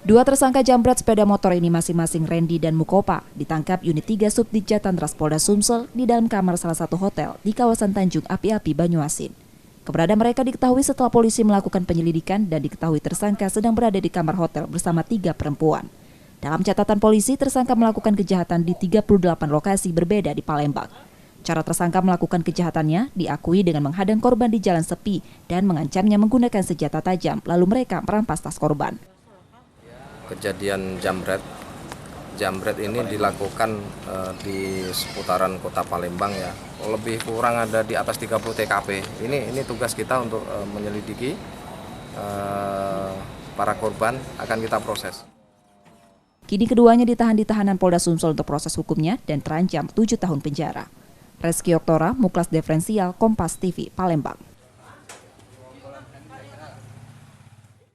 Dua tersangka jambret sepeda motor ini masing-masing Randy dan Mukopa ditangkap unit 3 Subdit Jatantras Polda Sumsel di dalam kamar salah satu hotel di kawasan Tanjung Api-Api, Banyuasin. Keberadaan mereka diketahui setelah polisi melakukan penyelidikan dan diketahui tersangka sedang berada di kamar hotel bersama 3 perempuan. Dalam catatan polisi, tersangka melakukan kejahatan di 38 lokasi berbeda di Palembang. Cara tersangka melakukan kejahatannya diakui dengan menghadang korban di jalan sepi dan mengancamnya menggunakan senjata tajam, lalu mereka merampas tas korban. Kejadian jambret ini dilakukan di seputaran kota Palembang ya. Lebih kurang ada di atas 30 TKP. Ini tugas kita untuk menyelidiki para korban, akan kita proses. Kini keduanya ditahan di tahanan Polda Sumsel untuk proses hukumnya dan terancam 7 tahun penjara. Reski Oktora, Muklas Diferensial, Kompas TV, Palembang.